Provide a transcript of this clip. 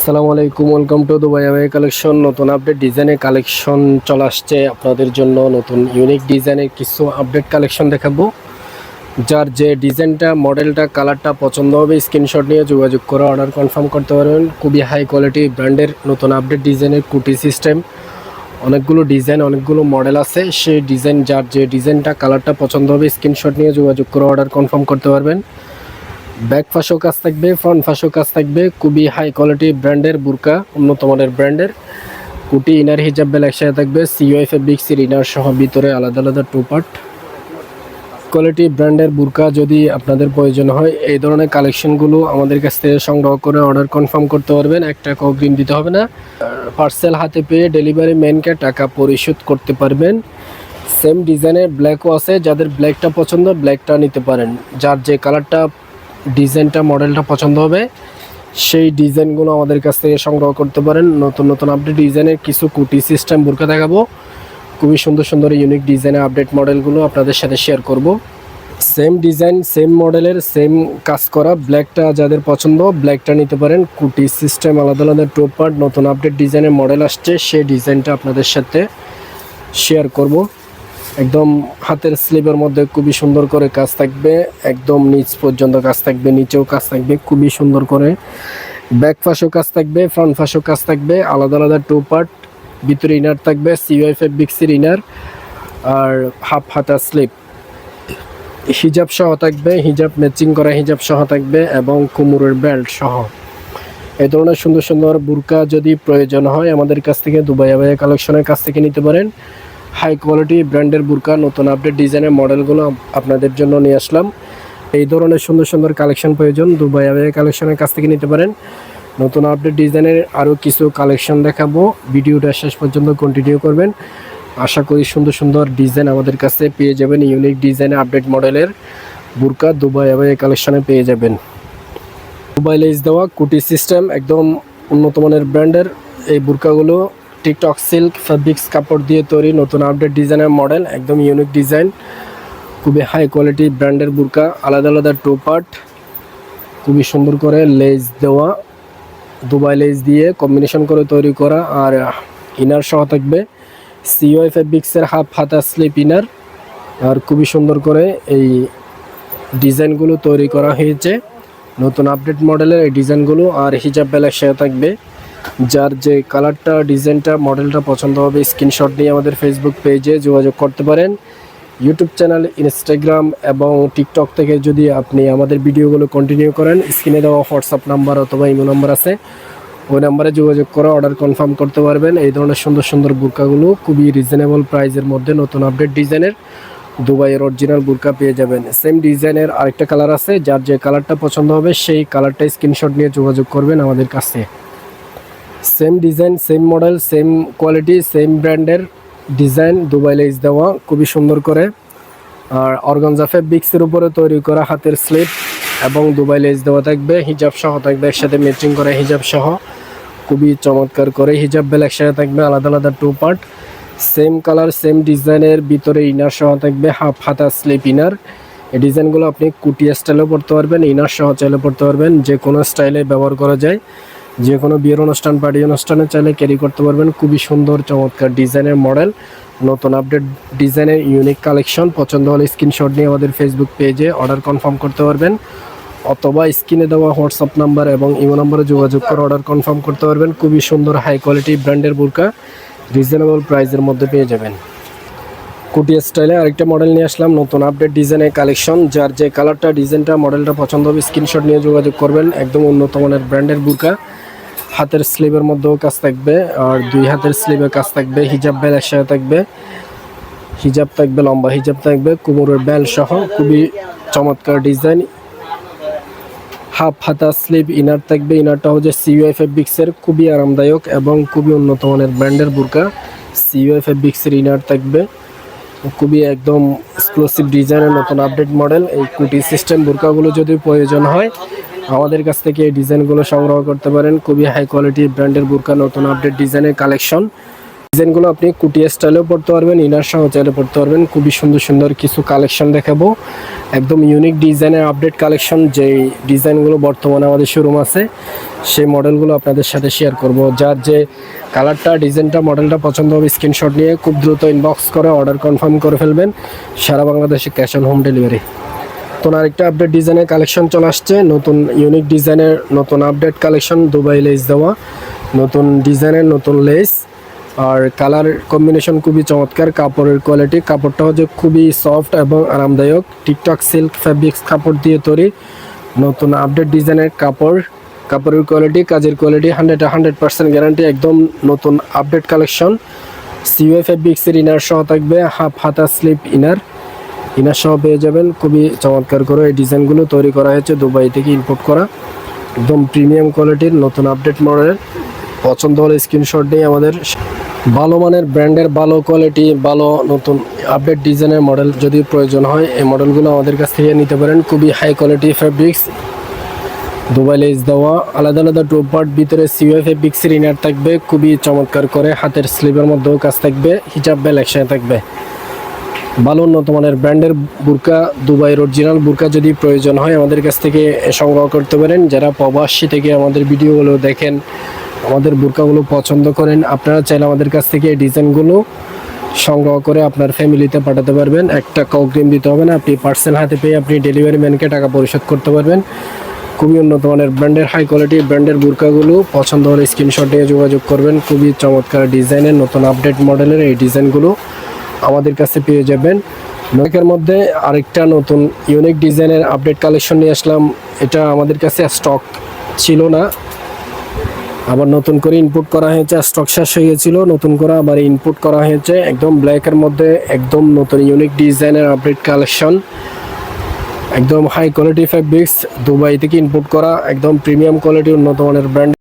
আসসালামু আলাইকুম, welcome to Dubai আবাই collection. নতুন আপডেট ডিজাইনের কালেকশন চলে আসছে আপনাদের জন্য। নতুন ইউনিক ডিজাইনের কিছু আপডেট কালেকশন দেখাবো। যার যে ডিজাইনটা, মডেলটা, কালারটা পছন্দ হবে স্ক্রিনশট নিয়ে যোগাযোগ করে অর্ডার কনফার্ম করতে পারবেন। খুবই হাই কোয়ালিটি ব্র্যান্ডের নতুন আপডেট ডিজাইনের কুটি সিস্টেম, অনেকগুলো ডিজাইন, অনেকগুলো মডেল আছে। সেই ডিজাইন, যার যে ডিজাইনটা, কালারটা পছন্দ হবে স্ক্রিনশট নিয়ে যোগাযোগ করে অর্ডার কনফার্ম করতে পারবেন। ব্যাক পাশেও কাজ থাকবে, ফ্রন্ট পাশেও কাজ থাকবে। খুবই হাই কোয়ালিটি ব্র্যান্ডের বুরকা, উন্নত মানের ব্র্যান্ডের কুটি, ইনার, হিজাব, বেল একসাথে থাকবে। সিওআই ফেব্রিক্সের ইনার সহ ভিতরে আলাদা আলাদা টু পার্ট কোয়ালিটি ব্র্যান্ডের বুরকা যদি আপনাদের প্রয়োজন হয়, এই ধরনের কালেকশনগুলো আমাদের কাছ থেকে সংগ্রহ করে অর্ডার কনফার্ম করতে পারবেন। একটা অগ্রিম দিতে হবে না, পার্সেল হাতে পেয়ে ডেলিভারি ম্যানকে টাকা পরিশোধ করতে পারবেন। সেম ডিজাইনের ব্ল্যাকও আছে, যাদের ব্ল্যাকটা পছন্দ ব্ল্যাকটা নিতে পারেন। যার যে কালারটা, ডিজাইনটা, মডেলটা পছন্দ হবে সেই ডিজাইনগুলো আমাদের কাছ থেকে সংগ্রহ করতে পারেন। নতুন নতুন আপডেট ডিজাইনের কিছু কুটি সিস্টেম বুরকা দেখাবো। খুবই সুন্দর সুন্দর ইউনিক ডিজাইনের আপডেট মডেলগুলো আপনাদের সাথে শেয়ার করব। সেম ডিজাইন, সেম মডেলের, সেম কাজ করা ব্ল্যাকটা যাদের পছন্দ ব্ল্যাকটা নিতে পারেন। কুটি সিস্টেম, আলাদা আলাদা টপ পার্ট, নতুন আপডেট ডিজাইনের মডেল আসছে, সেই ডিজাইনটা আপনাদের সাথে শেয়ার করব। একদম হাতের স্লিভের মধ্যে খুবই সুন্দর করে কাজ থাকবে, একদম নিচ পর্যন্ত কাজ থাকবে, নিচেও কাজ থাকবে খুবই সুন্দর করে। ব্যাক পাশেও কাজ থাকবে, ফ্রন্ট পাশেও কাজ থাকবে, আলাদা আলাদা টু পার্ট। ভিতরে ইনার থাকবে সিওআই ফেব্রিক্সের ইনার আর হাফ হাতা স্লিভ। হিজাব সহ থাকবে, হিজাব ম্যাচিং করা হিজাব সহ থাকবে এবং কোমরের বেল্ট সহ। এই ধরনের সুন্দর সুন্দর বুরকা যদি প্রয়োজন হয় আমাদের কাছ থেকে, দুবাই আবাইয়া কালেকশনের কাছ থেকে নিতে পারেন। হাই কোয়ালিটি ব্র্যান্ডের বুরকা, নতুন আপডেট ডিজাইনের মডেলগুলো আপনাদের জন্য নিয়ে আসলাম। এই ধরনের সুন্দর সুন্দর কালেকশন প্রয়োজন, দুবাই আবাইয়া কালেকশনের কাছ থেকে নিতে পারেন। নতুন আপডেট ডিজাইনের আরও কিছু কালেকশন দেখাবো, ভিডিওটা শেষ পর্যন্ত কন্টিনিউ করবেন। আশা করি সুন্দর সুন্দর ডিজাইন আমাদের কাছে পেয়ে যাবেন। ইউনিক ডিজাইনে আপডেট মডেলের বুরকা দুবাই আবাইয়া কালেকশনে পেয়ে যাবেন। দুবাই লেস দেওয়া কুটি সিস্টেম, একদম উন্নত মানের ব্র্যান্ডের এই বুরকাগুলো টিকটক সিল্ক ফেব্রিক্স কাপড় দিয়ে তৈরি, নতুন আপডেট ডিজাইনের মডেল, একদম ইউনিক ডিজাইন, খুবই হাই কোয়ালিটি ব্র্যান্ডের বুরকা। আলাদা আলাদা টু পার্ট, খুবই সুন্দর করে লেস দেওয়া, দুবাই লেস দিয়ে কম্বিনেশন করে তৈরি করা। আর ইনার সহ থাকবে সিওআই ফেব্রিক্সের হাফ হাতা স্লিপ ইনার। আর খুবই সুন্দর করে এই ডিজাইনগুলো তৈরি করা হয়েছে, নতুন আপডেট মডেলের এই ডিজাইনগুলো। আর হিজাব বেলার সাথে থাকবে। যার যে কালারটা, ডিজাইনটা, মডেলটা পছন্দ হবে স্ক্রিনশট নিয়ে আমাদের ফেসবুক পেজে যোগাযোগ করতে পারেন। ইউটিউব চ্যানেল, ইনস্টাগ্রাম এবং টিকটক থেকে যদি আপনি আমাদের ভিডিওগুলো কন্টিনিউ করেন, স্ক্রিনে দেওয়া হোয়াটসঅ্যাপ নাম্বার অথবা ইমো নাম্বার আছে, ওই নাম্বারে যোগাযোগ করে অর্ডার কনফার্ম করতে পারবেন। এই ধরনের সুন্দর সুন্দর বুরকাগুলো খুবই রিজনেবল প্রাইসের মধ্যে নতুন আপডেট ডিজাইনের দুবাইয়ের অরিজিনাল বুরকা পেয়ে যাবেন। সেম ডিজাইনের আরেকটা কালার আছে, যার যে কালারটা পছন্দ হবে সেই কালারটা স্ক্রিনশট নিয়ে যোগাযোগ করবেন আমাদের কাছে। Same design, same model, same quality, same ব্র্যান্ডের ডিজাইন, দুবাই লেস দেওয়া খুবই সুন্দর করে। আর অর্গানজা ফেব্রিক্সের উপরে তৈরি করা হাতের স্লিভ এবং দুবাই লেস দেওয়া থাকবে, হিজাব সহ থাকবে, একসাথে ম্যাচিং করা হিজাব সহ খুবই চমৎকার করে। হিজাব বেল একসাথে থাকবে, আলাদা আলাদা two part, same colour, same ডিজাইনের, ভিতরে ইনার সহ থাকবে হাফ হাতা স্লিভ ইনার। এই ডিজাইনগুলো আপনি কুটি স্টাইলেও পড়তে পারবেন, ইনার সহ চাইলে পড়তে পারবেন, যে কোনো স্টাইলে ব্যবহার করা যায়। যে কোনো বিয়ের অনুষ্ঠান, পার্টি অনুষ্ঠানে চাইলে ক্যারি করতে পারবেন। খুবই সুন্দর চমৎকার ডিজাইনের মডেল, নতুন আপডেট ডিজাইনের ইউনিক কালেকশন। পছন্দ হলে স্ক্রিনশট নিয়ে আমাদের ফেসবুক পেজে অর্ডার কনফার্ম করতে পারবেন, অথবা স্ক্রিনে দেওয়া হোয়াটসঅ্যাপ নাম্বার এবং ইমো নাম্বারে যোগাযোগ করে অর্ডার কনফার্ম করতে পারবেন। খুবই সুন্দর হাই কোয়ালিটি ব্র্যান্ডের বুরকা রিজনেবল প্রাইসের মধ্যে পেয়ে যাবেন। কুটি স্টাইলে আরেকটা মডেল নিয়ে আসলাম, নতুন আপডেট ডিজাইনের কালেকশন। যার যে কালারটা, ডিজাইনটা, মডেলটা পছন্দ হবে স্ক্রিনশট নিয়ে যোগাযোগ করবেন। একদম উন্নত মানের ব্র্যান্ডের বুরকা, হাতের স্লিভের মধ্যেও কাজ থাকবে আর দুই হাতের স্লিভে কাজ থাকবে। হিজাব বেল একসাথে থাকবে, হিজাব থাকবে, লম্বা হিজাব থাকবে, কোমরের বেল সহ খুবই চমৎকার ডিজাইন। হাফ হাতা স্লিভ ইনার থাকবে, ইনারটা হচ্ছে সিওআই ফেব্রিক্সের, খুবই আরামদায়ক এবং খুবই উন্নত মানের ব্র্যান্ডের বুরকা। সিওআই ফেব্রিক্সের ইনার থাকবে, খুবই একদম এক্সক্লুসিভ ডিজাইনের নতুন আপডেট মডেল। এই কুটি সিস্টেম বুরকাগুলো যদি প্রয়োজন হয় আমাদের কাছ থেকে এই ডিজাইনগুলো সংগ্রহ করতে পারেন। খুবই হাই কোয়ালিটি ব্র্যান্ডের বুরকা, নতুন আপডেট ডিজাইনের কালেকশন। ডিজাইনগুলো আপনি কুটিয়া স্টাইলেও পড়তে পারবেন, ইনার সহ চাইলে পড়তে পারবেন। খুবই সুন্দর সুন্দর কিছু কালেকশন দেখাবো, একদম ইউনিক ডিজাইনের আপডেট কালেকশন। যেই ডিজাইনগুলো বর্তমানে আমাদের শোরুম আছে সেই মডেলগুলো আপনাদের সাথে শেয়ার করব। যার যে কালারটা, ডিজাইনটা, মডেলটা পছন্দ হবে স্ক্রিনশট নিয়ে খুব দ্রুত ইনবক্স করে অর্ডার কনফার্ম করে ফেলবেন। সারা বাংলাদেশে ক্যাশ অন হোম ডেলিভারি। তো আরেকটা আপডেট ডিজাইনের কালেকশন চলে আসছে, নতুন ইউনিক ডিজাইনের নতুন আপডেট কালেকশন। দুবাই লেস দেওয়া নতুন ডিজাইনের নতুন লেস, আর কালার কম্বিনেশন খুবই চমৎকার। কাপড়ের কোয়ালিটি, কাপড়টা হচ্ছে খুবই সফট এবং আরামদায়ক। টিকটক সিল্ক ফ্যাব্রিক্স কাপড় দিয়ে তৈরি নতুন আপডেট ডিজাইনের কাপড়। কাপড়ের কোয়ালিটি, কাজের কোয়ালিটি 100% গ্যারান্টি। একদম নতুন আপডেট কালেকশন। সিওএ ফ্যাব্রিক্সের ইনার সহ থাকবে, হাফ হাতা স্লিপ ইনার সহ পেয়ে যাবেন। খুবই চমৎকার করে এই ডিজাইনগুলো তৈরি করা হয়েছে, দুবাই থেকে ইম্পোর্ট করা, একদম প্রিমিয়াম কোয়ালিটির নতুন আপডেট মডেল। পছন্দ হলে স্ক্রিনশট নিয়ে আমাদের ভালো মানের ব্র্যান্ডের, ভালো কোয়ালিটি, ভালো নতুন আপডেট ডিজাইনের মডেল যদি প্রয়োজন হয় এই মডেলগুলো আমাদের কাছ থেকে নিতে পারেন। খুবই high quality fabrics, Dubai lace দেওয়া, আলাদা আলাদা টু পার্ট, ভিতরে সিওএ ফ্যাব্রিক্সের ইনার থাকবে খুবই চমৎকার করে। হাতের স্লিভের মধ্যেও কাজ থাকবে, হিজাব বেল একসাথে থাকবে। ভালো উন্নত মানের ব্র্যান্ডের বুরকা, দুবাইয়ের অরিজিনাল বুরকা যদি প্রয়োজন হয় আমাদের কাছ থেকে সংগ্রহ করতে পারেন। যারা প্রবাসী থেকে আমাদের ভিডিওগুলো দেখেন, আমাদের বুরকাগুলো পছন্দ করেন, আপনারা চাইলে আমাদের কাছ থেকে এই ডিজাইনগুলো সংগ্রহ করে আপনার ফ্যামিলিতে পাঠাতে পারবেন। একটা অগ্রিম দিতে হবে না, আপনি পার্সেল হাতে পেয়ে আপনি ডেলিভারি ম্যানকে টাকা পরিশোধ করতে পারবেন। খুবই উন্নত মানের ব্র্যান্ডের, হাই কোয়ালিটি ব্র্যান্ডের বুরকাগুলো পছন্দ হলে স্ক্রিনশট নিয়ে যোগাযোগ করবেন। খুবই চমৎকার ডিজাইনের নতুন আপডেট মডেলের এই ডিজাইনগুলো আমাদের কাছে পেয়ে যাবেন। নকের মধ্যে আরেকটা নতুন ইউনিক ডিজাইনের আপডেট কালেকশন নিয়ে আসলাম। এটা আমাদের কাছে স্টক ছিল না, আবার নতুন করে ইনপুট করা হয়েছে। স্টক শেষ হয়ে গেছিল, নতুন করে আবার ইনপুট করা হয়েছে। একদম ব্ল্যাকের মধ্যে একদম নতুন ইউনিক ডিজাইনের আপডেট কালেকশন, একদম হাই কোয়ালিটি ফ্যাব্রিক্স, দুবাই থেকে ইনপুট করা, একদম প্রিমিয়াম কোয়ালিটি উন্নত মানের ব্র্যান্ড।